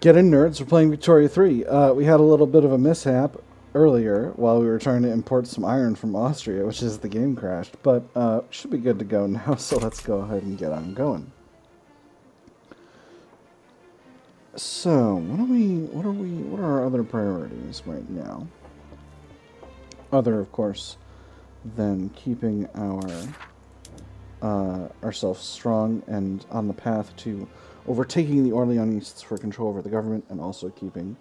Get in, nerds. We're playing Victoria 3. We had a little bit of a mishap earlier while we were trying to import some iron from Austria, which is the game crashed. But should be good to go now, so let's go ahead and get on going. So, what are our other priorities right now? Other, of course, than keeping ourselves strong and on the path to overtaking the Orleanists for control over the government, and also keeping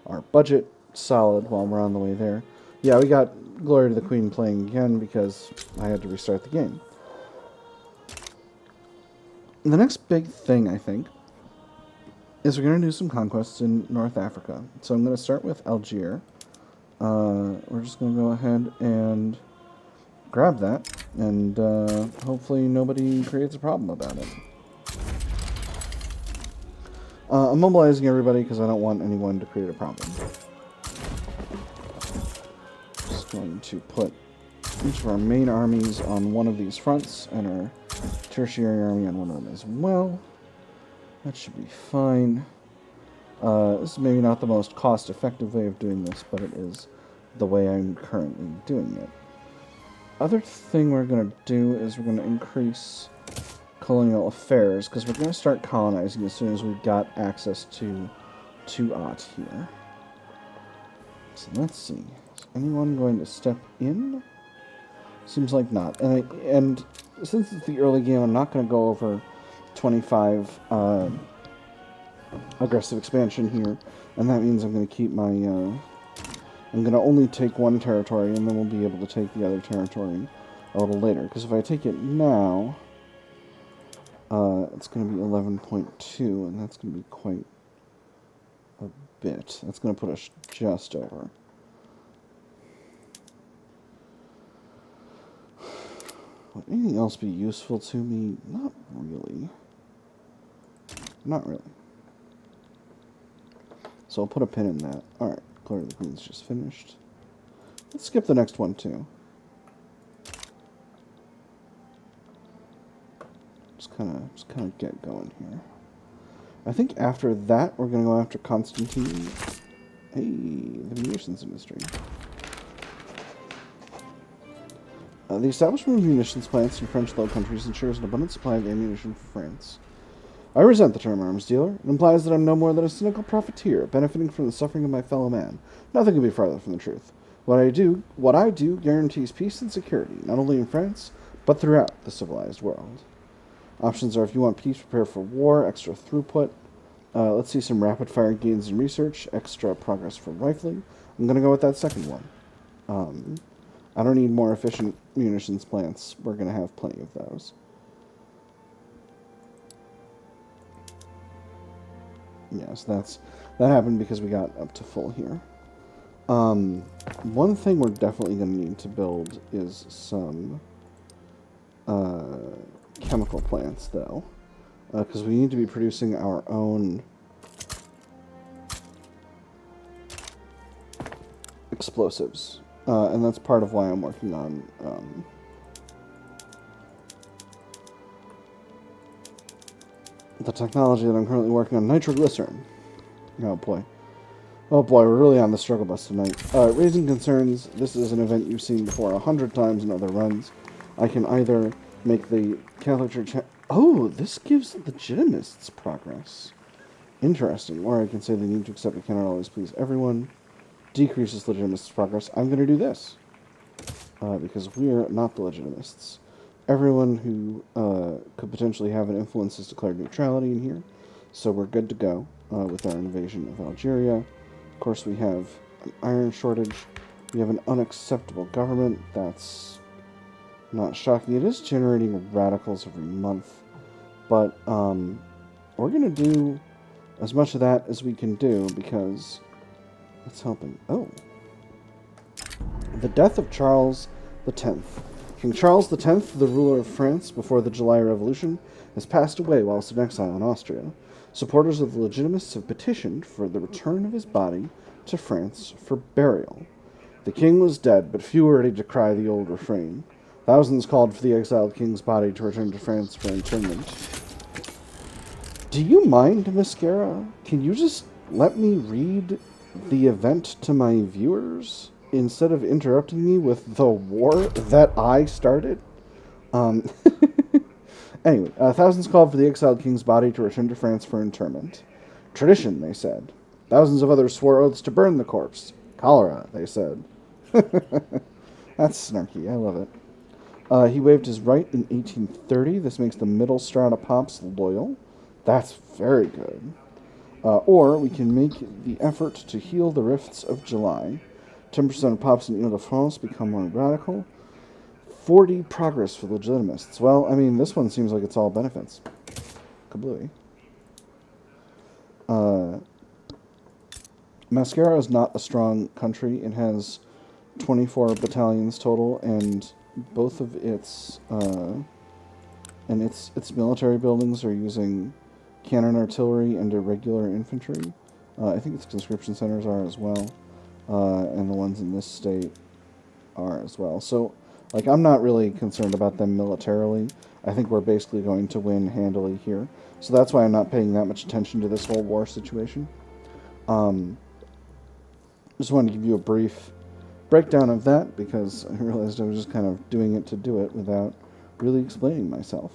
our budget solid while we're on the way there. Yeah, we got Glory to the Queen playing again because I had to restart the game. The next big thing, I think, is we're going to do some conquests in North Africa. So I'm going to start with Algeria. We're just going to go ahead and grab that, and hopefully nobody creates a problem about it. I'm mobilizing everybody because I don't want anyone to create a problem. Just going to put each of our main armies on one of these fronts, and our tertiary army on one of them as well. That should be fine. This is maybe not the most cost-effective way of doing this, but it is the way I'm currently doing it. Other thing we're going to do is we're going to increase colonial affairs, because we're going to start colonizing as soon as we've got access to Tuat here. So let's see. Is anyone going to step in? Seems like not. And since it's the early game, I'm not going to go over 25 aggressive expansion here, and that means I'm going to keep my I'm going to only take one territory, and then we'll be able to take the other territory a little later, because if I take it now, it's going to be 11.2, and that's going to be quite a bit. That's going to put us just over. Would anything else be useful to me? Not really. Not really. So I'll put a pin in that. Alright, Glory of the Queen's just finished. Let's skip the next one, too. Just kind of get going here. I think after that, we're going to go after Constantine. Hey, the munitions industry. The establishment of munitions plants in French Low Countries ensures an abundant supply of ammunition for France. I resent the term arms dealer. It implies that I'm no more than a cynical profiteer, benefiting from the suffering of my fellow man. Nothing could be farther from the truth. What I do guarantees peace and security, not only in France, but throughout the civilized world. Options are, if you want peace, prepare for war, extra throughput. Let's see some rapid-fire gains in research, extra progress for rifling. I'm going to go with that second one. I don't need more efficient munitions plants. We're going to have plenty of those. Yes, that happened because we got up to full here. One thing we're definitely going to need to build is some chemical plants, though, because we need to be producing our own explosives, and that's part of why I'm working on the technology that I'm currently working on, nitroglycerin. Oh boy, we're really on the struggle bus tonight. Raising concerns. This is an event you've seen before 100 times in other runs. I can either make the Catholic Church... Oh, this gives legitimists progress. Interesting. Or I can say they need to accept it cannot always please everyone. Decreases legitimists' progress. I'm going to do this. Because we're not the legitimists. Everyone who could potentially have an influence has declared neutrality in here. So we're good to go with our invasion of Algeria. Of course, we have an iron shortage. We have an unacceptable government. That's not shocking. It is generating radicals every month. But we're going to do as much of that as we can do because it's helping. Oh. The death of Charles X. King Charles X, the ruler of France before the July Revolution, has passed away whilst in exile in Austria. Supporters of the Legitimists have petitioned for the return of his body to France for burial. The king was dead, but few were ready to cry the old refrain. Thousands called for the exiled king's body to return to France for interment. Do you mind, Mascara? Can you just let me read the event to my viewers instead of interrupting me with the war that I started. Um, anyway, thousands called for the exiled king's body to return to France for interment. Tradition, they said. Thousands of others swore oaths to burn the corpse. Cholera, they said. That's snarky. I love it. He waived his right in 1830. This makes the middle strata pops loyal. That's very good. Or we can make the effort to heal the rifts of July. 10% of pops in Ile-de-France become more radical. 40 progress for legitimists. Well, I mean, this one seems like it's all benefits. Kablooey. Mascara is not a strong country. It has 24 battalions total, and both of its military buildings are using cannon artillery and irregular infantry. I think its conscription centers are as well, and the ones in this state are as well. So, like, I'm not really concerned about them militarily. I think we're basically going to win handily here. So that's why I'm not paying that much attention to this whole war situation. Just wanted to give you a brief breakdown of that, because I realized I was just kind of doing it to do it without really explaining myself.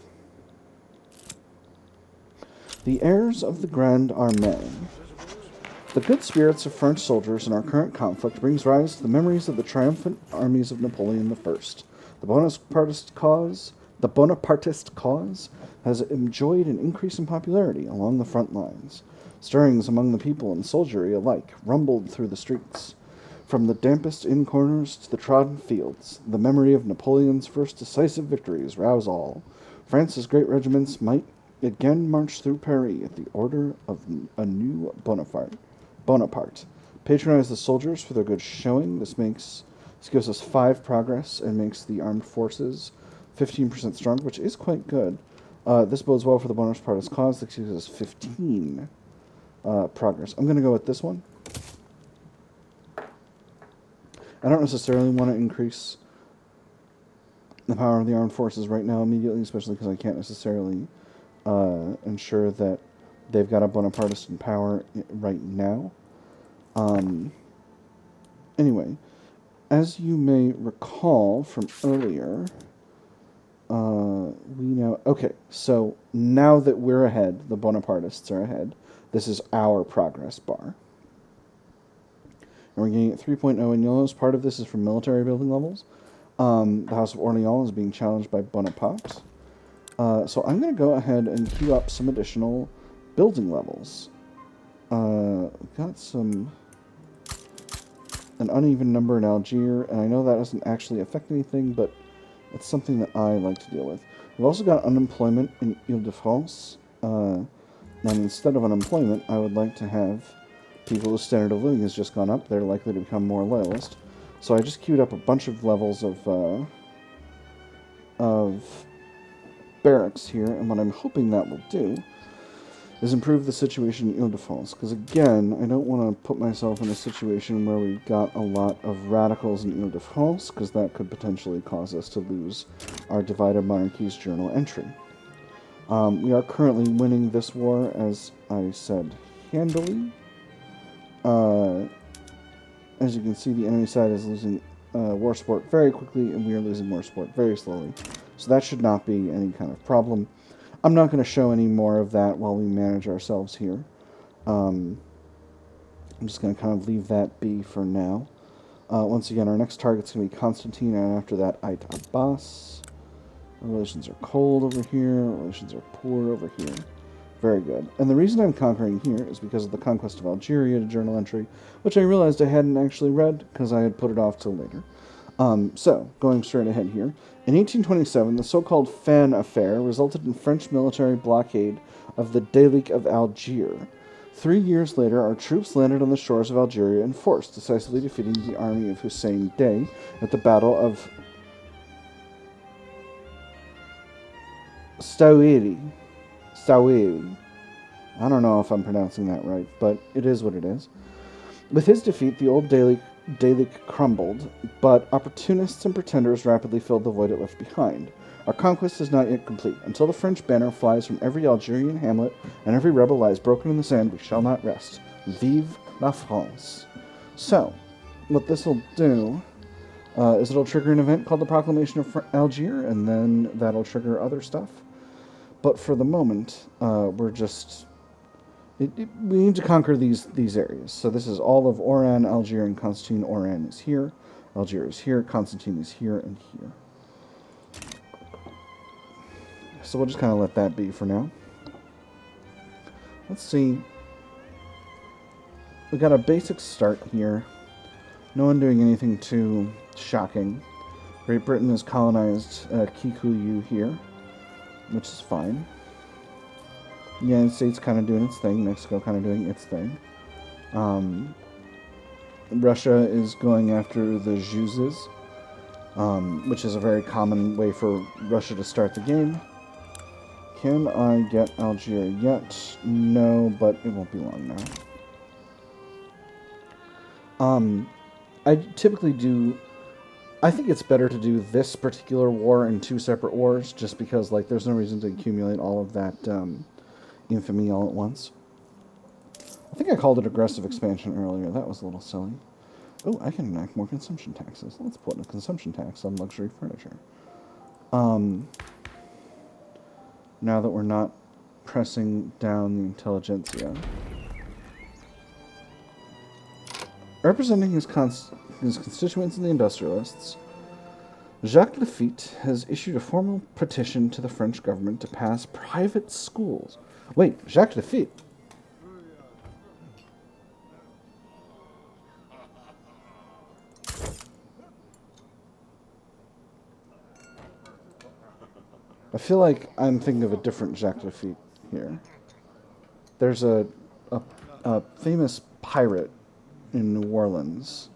The heirs of the Grand Armée. The good spirits of French soldiers in our current conflict brings rise to the memories of the triumphant armies of Napoleon I. The Bonapartist cause has enjoyed an increase in popularity along the front lines. Stirrings among the people and soldiery alike rumbled through the streets. From the dampest inn corners to the trodden fields, the memory of Napoleon's first decisive victories rouse all. France's great regiments might again march through Paris at the order of a new Bonaparte. Patronize the soldiers for their good showing. This gives us 5 progress and makes the armed forces 15% strong, which is quite good. This bodes well for the Bonapartist cause. This gives us 15 progress. I'm going to go with this one. I don't necessarily want to increase the power of the armed forces right now immediately, especially because I can't necessarily ensure that they've got a Bonapartist in power right now. Anyway, as you may recall from earlier, okay, so now that we're ahead, the Bonapartists are ahead, this is our progress bar. And we're getting at 3.0 in yellows. Part of this is from military building levels. The House of Orleans is being challenged by Bonaparte. So I'm going to go ahead and queue up some additional building levels. Got an uneven number in Algeria, and I know that doesn't actually affect anything, but it's something that I like to deal with. We've also got unemployment in Ile-de-France, and instead of unemployment, I would like to have people whose standard of living has just gone up. They're likely to become more loyalist. So I just queued up a bunch of levels of barracks here, and what I'm hoping that will do is improve the situation in Ile-de-France, because again, I don't want to put myself in a situation where we've got a lot of radicals in Ile-de-France, because that could potentially cause us to lose our Divided Monarchy's journal entry. We are currently winning this war, as I said, handily. As you can see, the enemy side is losing war support very quickly, and we are losing war support very slowly. So that should not be any kind of problem. I'm not going to show any more of that while we manage ourselves here. I'm just going to kind of leave that be for now. Once again, our next target's going to be Constantine, and after that, Ait Abbas. Our relations are cold over here. Our relations are poor over here. Very good. And the reason I'm conquering here is because of the conquest of Algeria, the journal entry, which I realized I hadn't actually read because I had put it off till later. So, going straight ahead here. In 1827, the so-called Fan Affair resulted in French military blockade of the Delic of Algiers. 3 years later, our troops landed on the shores of Algeria in force, decisively defeating the army of Hussein Dey at the Battle of Stawiri. I don't know if I'm pronouncing that right, but it is what it is. With his defeat, the old Delic crumbled, but opportunists and pretenders rapidly filled the void it left behind. Our conquest is not yet complete. Until the French banner flies from every Algerian hamlet and every rebel lies broken in the sand, we shall not rest. Vive la France. So, what this will do is it'll trigger an event called the Proclamation of Algiers, and then that'll trigger other stuff. But for the moment, we're just... we need to conquer these areas. So this is all of Oran, Algiers, and Constantine. Oran is here, Algiers is here, Constantine is here, and here. So we'll just kind of let that be for now. Let's see. We got a basic start here. No one doing anything too shocking. Great Britain has colonized Kikuyu here, which is fine. The United States kind of doing its thing. Mexico kind of doing its thing. Russia is going after the Juzes, which is a very common way for Russia to start the game. Can I get Algeria yet? No, but it won't be long now. I typically do... I think it's better to do this particular war in 2 separate wars, just because, like, there's no reason to accumulate all of that infamy all at once. I think I called it aggressive expansion earlier. That was a little silly. Oh, I can enact more consumption taxes. Let's put a consumption tax on luxury furniture. Now that we're not pressing down the intelligentsia. Representing his constituents and the industrialists, Jacques Lafitte has issued a formal petition to the French government to pass private schools. Wait, Jacques Lafitte? I feel like I'm thinking of a different Jacques Lafitte here. There's a famous pirate in New Orleans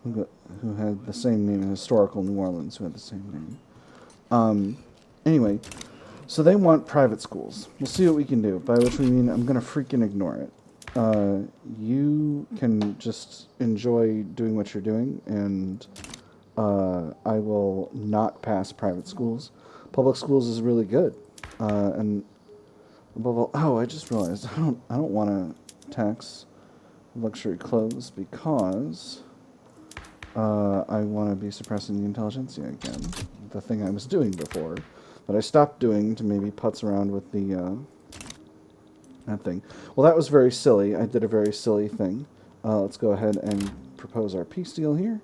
who had the same name, in historical New Orleans, who had the same name. Anyway, so they want private schools. We'll see what we can do, by which we mean I'm going to freaking ignore it. You can just enjoy doing what you're doing, and I will not pass private schools. Public schools is really good, and above all, oh, I just realized I don't want to tax luxury clothes because I want to be suppressing the intelligentsia again, the thing I was doing before, but I stopped doing to maybe putz around with the that thing. Well, that was very silly. I did a very silly thing. Let's go ahead and propose our peace deal here,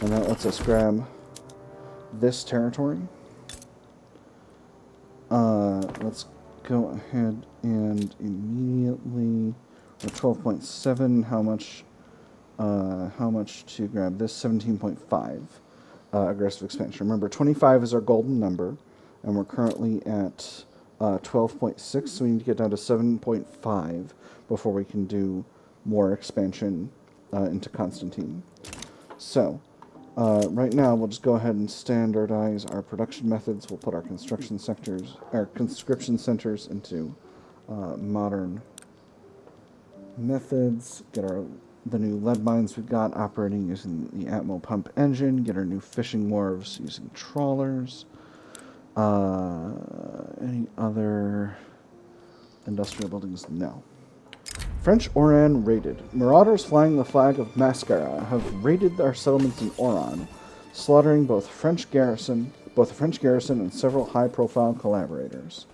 and that lets us grab this territory. Let's go ahead and immediately, at 12.7, how much to grab this? 17.5 aggressive expansion. Remember, 25 is our golden number, and we're currently at 12.6, so we need to get down to 7.5 before we can do more expansion into Constantine. So, right now, we'll just go ahead and standardize our production methods. We'll put our conscription centers into modern methods. Get the new lead mines we've got operating using the Atmo pump engine. Get our new fishing wharves using trawlers. Any other industrial buildings? No. French Oran raided. Marauders flying the flag of Mascara have raided our settlements in Oran, slaughtering both a French garrison and several high-profile collaborators.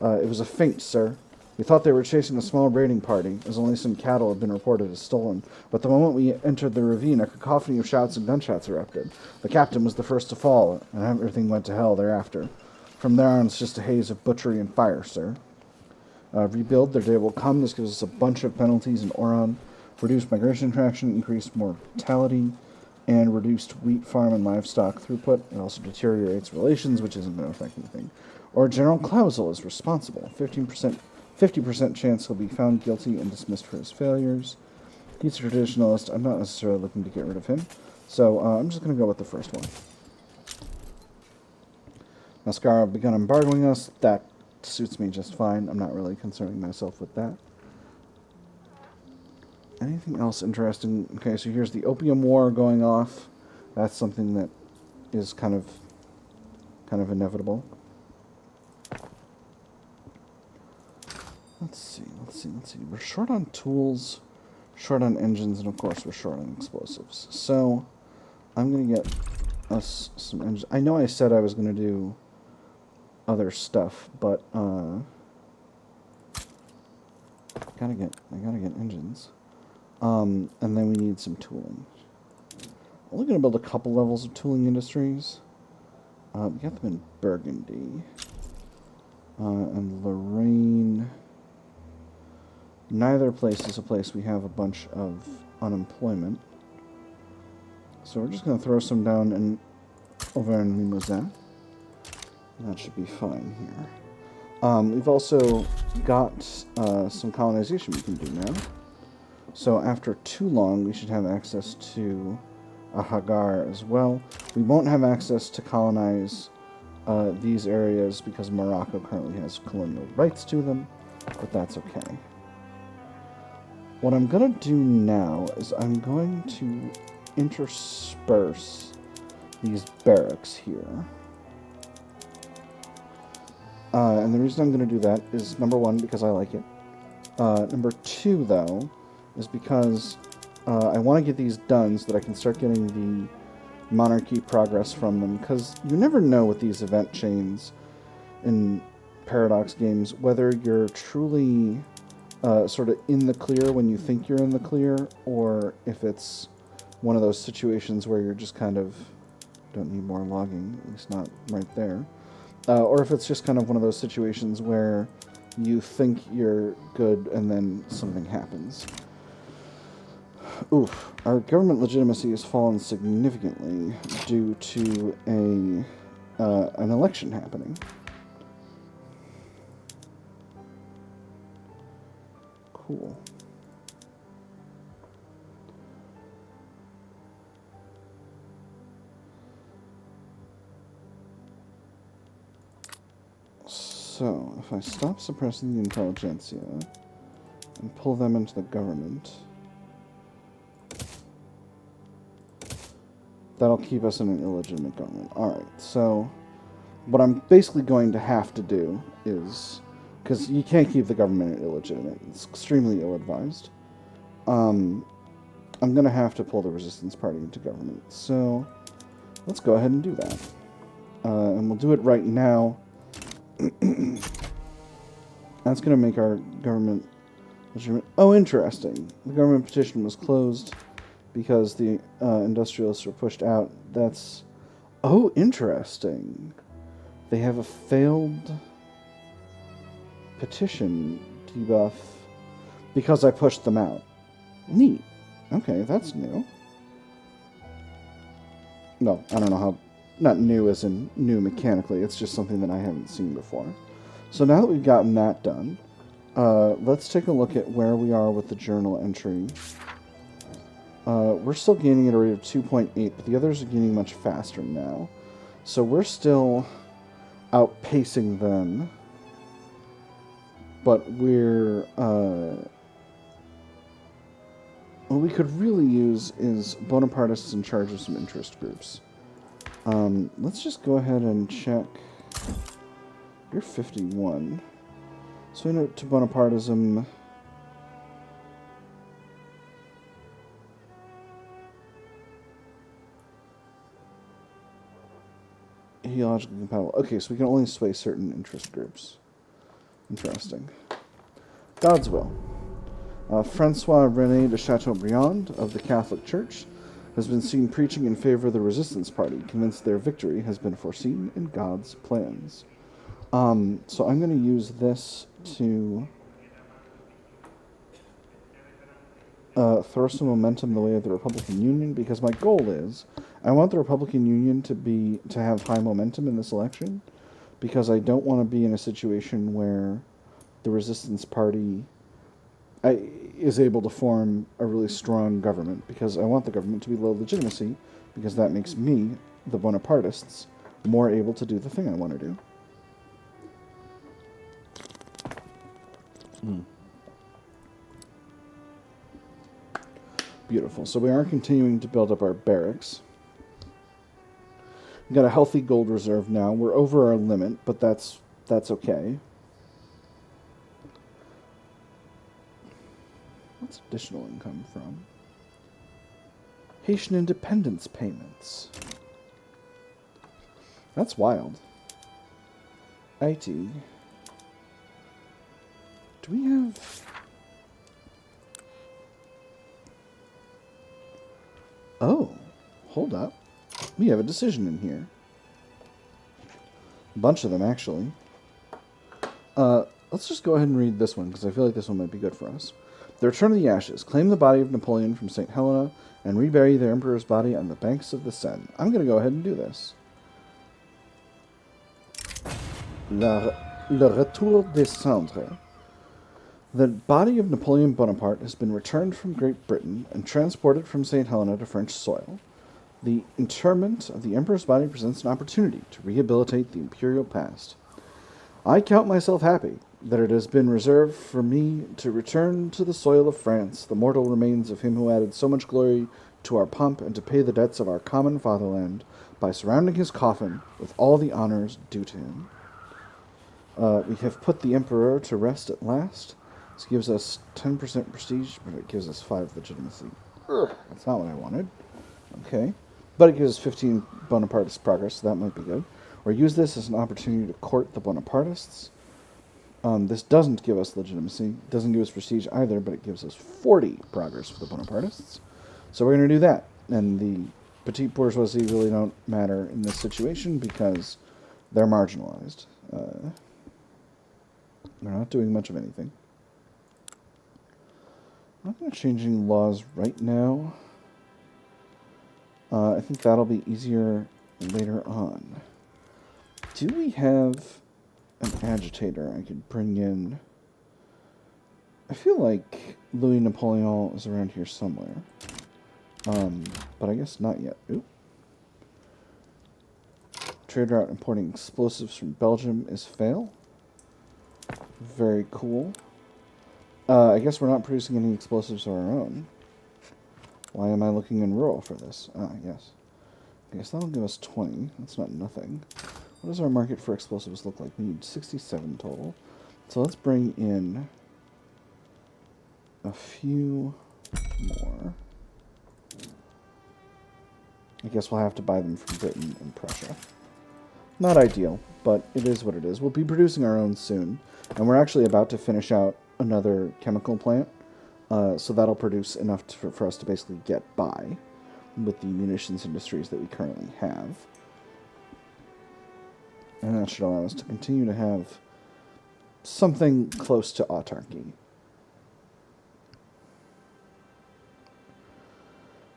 It was a feint, sir. We thought they were chasing a small raiding party, as only some cattle had been reported as stolen. But the moment we entered the ravine, a cacophony of shouts and gunshots erupted. The captain was the first to fall, and everything went to hell thereafter. From there on, it's just a haze of butchery and fire, sir. Rebuild, their day will come. This gives us a bunch of penalties in Oran. Reduced migration traction, increased mortality, and reduced wheat farm and livestock throughput. It also deteriorates relations, which isn't going to affect anything. Or General Clausel is responsible. 50% chance he'll be found guilty and dismissed for his failures. He's a traditionalist. I'm not necessarily looking to get rid of him. So I'm just going to go with the first one. Mascara have begun embargoing us. That suits me just fine. I'm not really concerning myself with that. Anything else interesting? Okay, so here's the Opium War going off. That's something that is kind of inevitable. Let's see. We're short on tools. short on engines, and of course we're short on explosives. So I'm going to get us some engines. I know I said I was going to do other stuff, but I gotta get engines. And then we need some tooling. I'm only going to build a couple levels of tooling industries. We got them in Burgundy. And Lorraine. Neither place is a place we have a bunch of unemployment. So we're just going to throw some down in Auvergne Limousin. That should be fine here. We've also got some colonization we can do now. So after too long, we should have access to a Hagar as well. We won't have access to colonize these areas because Morocco currently has colonial rights to them, but that's okay. What I'm going to do now is I'm going to intersperse these barracks here. And the reason I'm going to do that is, number one, because I like it. Number two, though, is because I want to get these done so that I can start getting the monarchy progress from them. Because you never know with these event chains in Paradox games whether you're truly sort of in the clear when you think you're in the clear, or if it's one of those situations where you're just kind of don't need more logging, at least not right there. Or if it's just kind of one of those situations where you think you're good and then something happens. Oof. Our government legitimacy has fallen significantly due to an election happening. Cool. So, if I stop suppressing the intelligentsia and pull them into the government, that'll keep us in an illegitimate government. Alright, so what I'm basically going to have to do is, because you can't keep the government illegitimate, it's extremely ill-advised, I'm going to have to pull the resistance party into government. So, let's go ahead and do that. And we'll do it right now. That's going to make our government legitimate. Oh, interesting. The government petition was closed because the industrialists were pushed out. That's... Oh, interesting. They have a failed petition debuff because I pushed them out. Neat. Okay, that's new. No, I don't know how... Not new as in new mechanically, it's just something that I haven't seen before. So now that we've gotten that done, let's take a look at where we are with the journal entry. We're still gaining at a rate of 2.8, but the others are gaining much faster now. So we're still outpacing them, but we're... what we could really use is Bonapartists in charge of some interest groups. Let's just go ahead and check. You're 51. So we to Bonapartism. Ideologically compatible. Okay, so we can only sway certain interest groups. Interesting. God's will. Francois René de Chateaubriand of the Catholic Church has been seen preaching in favor of the Resistance Party, convinced their victory has been foreseen in God's plans. So I'm going to use this to throw some momentum the way of the Republican Union, because my goal is I want the Republican Union to have high momentum in this election, because I don't want to be in a situation where the Resistance Party is able to form a really strong government, because I want the government to be low legitimacy, because that makes me, the Bonapartists, more able to do the thing I want to do. Beautiful. So we are continuing to build up our barracks. We've got a healthy gold reserve now. We're over our limit, but that's okay. additional income from? Haitian independence payments. That's wild. IT. Do we have... Oh, hold up. We have a decision in here. A bunch of them, actually. Let's just go ahead and read this one, because I feel like this one might be good for us. The Return of the Ashes. Claim the body of Napoleon from St. Helena and rebury the Emperor's body on the banks of the Seine. I'm going to go ahead and do this. Le Retour des Cendres. The body of Napoleon Bonaparte has been returned from Great Britain and transported from St. Helena to French soil. The interment of the Emperor's body presents an opportunity to rehabilitate the imperial past. I count myself happy that it has been reserved for me to return to the soil of France the mortal remains of him who added so much glory to our pomp and to pay the debts of our common fatherland by surrounding his coffin with all the honors due to him. We have put the Emperor to rest at last. This gives us 10% prestige, but it gives us 5 legitimacy. That's not what I wanted. Okay. But it gives us 15 Bonapartist progress, so that might be good. Or use this as an opportunity to court the Bonapartists. This doesn't give us legitimacy. Doesn't give us prestige either, but it gives us 40 progress for the Bonapartists. So we're going to do that. And the petite bourgeoisie really don't matter in this situation because they're marginalized. They're not doing much of anything. I'm not going to change any laws right now. I think that'll be easier later on. Do we have an agitator I could bring in? I feel like Louis Napoleon is around here somewhere. But I guess not yet. Oop. Trade route importing explosives from Belgium is fail. Very cool. I guess we're not producing any explosives of our own. Why am I looking in rural for this? Ah, yes. I guess that'll give us 20. That's not nothing. What does our market for explosives look like? We need 67 total. So let's bring in a few more. I guess we'll have to buy them from Britain and Prussia. Not ideal, but it is what it is. We'll be producing our own soon. And we're actually about to finish out another chemical plant. So that'll produce enough for us to basically get by with the munitions industries that we currently have. And that should allow us to continue to have something close to autarky.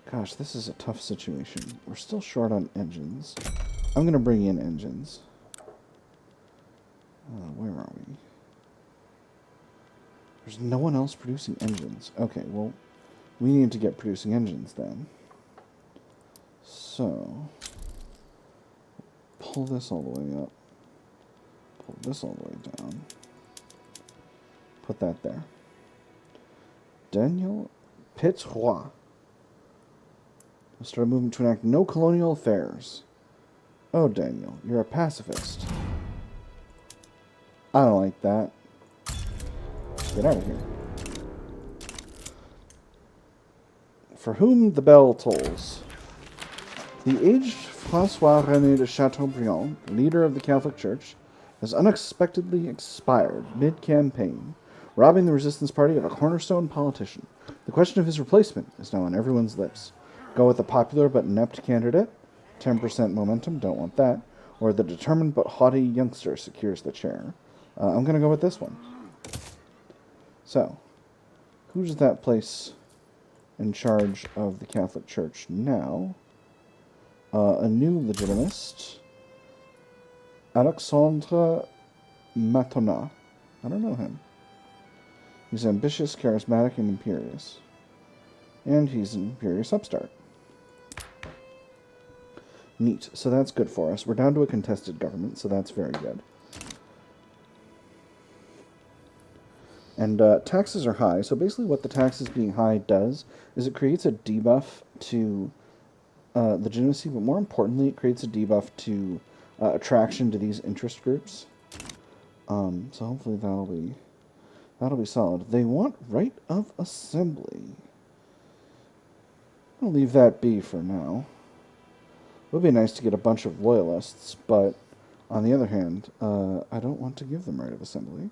Gosh, this is a tough situation. We're still short on engines. I'm going to bring in engines. Where are we? There's no one else producing engines. Okay, well, we need to get producing engines then. So, pull this all the way up. Pull this all the way down. Put that there. Daniel Pitrois. Start moving to enact no colonial affairs. Oh, Daniel, you're a pacifist. I don't like that. Get out of here. For whom the bell tolls. The aged François-René de Chateaubriand, leader of the Catholic Church, has unexpectedly expired mid-campaign, robbing the Resistance Party of a cornerstone politician. The question of his replacement is now on everyone's lips. Go with the popular but inept candidate, 10% momentum, don't want that, or the determined but haughty youngster secures the chair. I'm going to go with this one. So, who's that place in charge of the Catholic Church now? A new legitimist, Alexandre Matona. I don't know him. He's ambitious, charismatic, and imperious. And he's an imperious upstart. Neat. So that's good for us. We're down to a contested government, so that's very good. And taxes are high. So basically what the taxes being high does is it creates a debuff to legitimacy, but more importantly, it creates a debuff to attraction to these interest groups. So hopefully that'll That'll be solid. They want right of assembly. I'll leave that be for now. It would be nice to get a bunch of loyalists, but on the other hand, I don't want to give them right of assembly,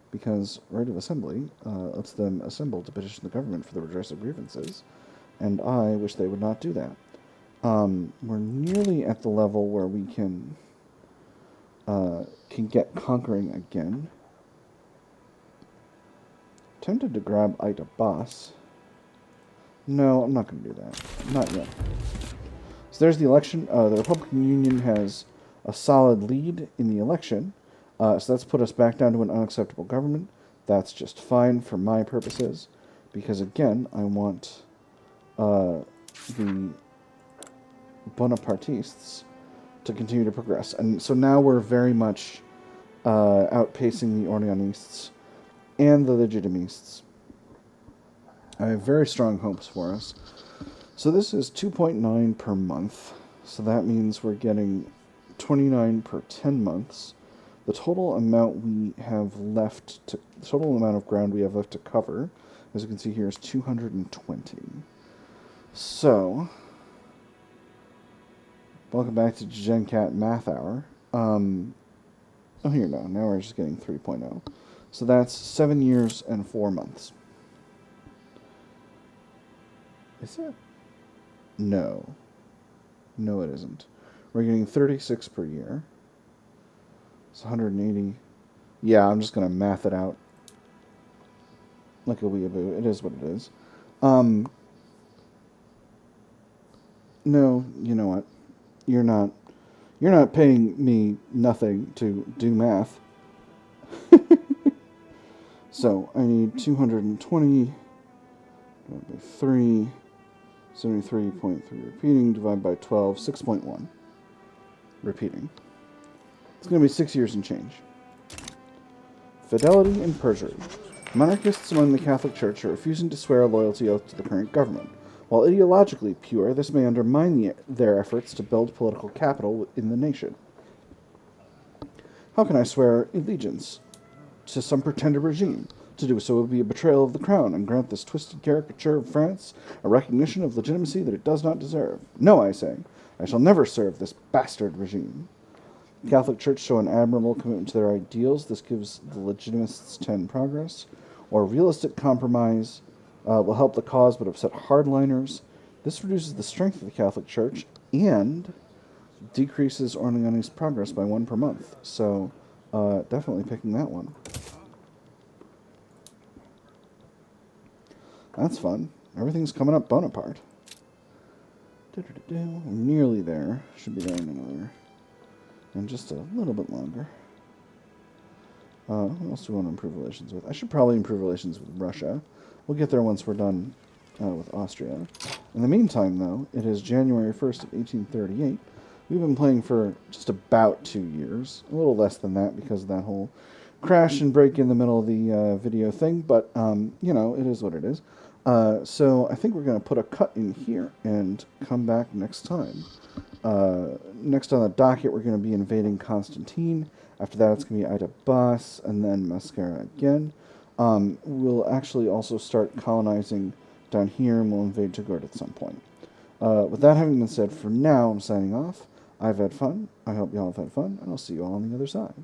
because right of assembly lets them assemble to petition the government for the redress of grievances, and I wish they would not do that. We're nearly at the level where we can get conquering again. Tempted to grab Ita Boss. No, I'm not going to do that. Not yet. So there's the election. The Republican Union has a solid lead in the election. So that's put us back down to an unacceptable government. That's just fine for my purposes. Because, again, I want the Bonapartists to continue to progress. And so now we're very much outpacing the Orleanists and the Legitimists. I have very strong hopes for us. So this is 2.9 per month. So that means we're getting 29 per 10 months. The total amount we have left to, the total amount of ground we have left to cover, as you can see here, is 220. So, welcome back to DegenCat Math Hour. Oh, here, no. Now we're just getting 3.0. So that's 7 years and 4 months. Is it? No. No, it isn't. We're getting 36 per year. It's 180. Yeah, I'm just going to math it out like a weeaboo. It is what it is. No, you know what? You're not paying me nothing to do math. So, I need 220 divided by 3, 73.3 repeating, divided by 12, 6.1 repeating. It's going to be 6 years and change. Fidelity and perjury. Monarchists among the Catholic Church are refusing to swear a loyalty oath to the current government. While ideologically pure, this may undermine their efforts to build political capital in the nation. How can I swear allegiance to some pretended regime? To do so would be a betrayal of the crown and grant this twisted caricature of France a recognition of legitimacy that it does not deserve. No, I say, I shall never serve this bastard regime. The Catholic Church show an admirable commitment to their ideals. This gives the Legitimists 10 progress. Or realistic compromise will help the cause but upset hardliners. This reduces the strength of the Catholic Church and decreases Orleani's progress by 1 per month. So, definitely picking that one. That's fun. Everything's coming up Bonaparte. We're nearly there. Should be there in just a little bit longer. What else do we want to improve relations with? I should probably improve relations with Russia. We'll get there once we're done with Austria. In the meantime, though, it is January 1st of 1838. We've been playing for just about 2 years. A little less than that because of that whole crash and break in the middle of the video thing. But, you know, it is what it is. So I think we're going to put a cut in here and come back next time. Next on the docket, we're going to be invading Constantine. After that, it's going to be Ida Boss, and then Mascara again. We'll actually also start colonizing down here, and we'll invade Touggourt at some point. With that having been said, for now, I'm signing off. I've had fun. I hope y'all have had fun, and I'll see you all on the other side.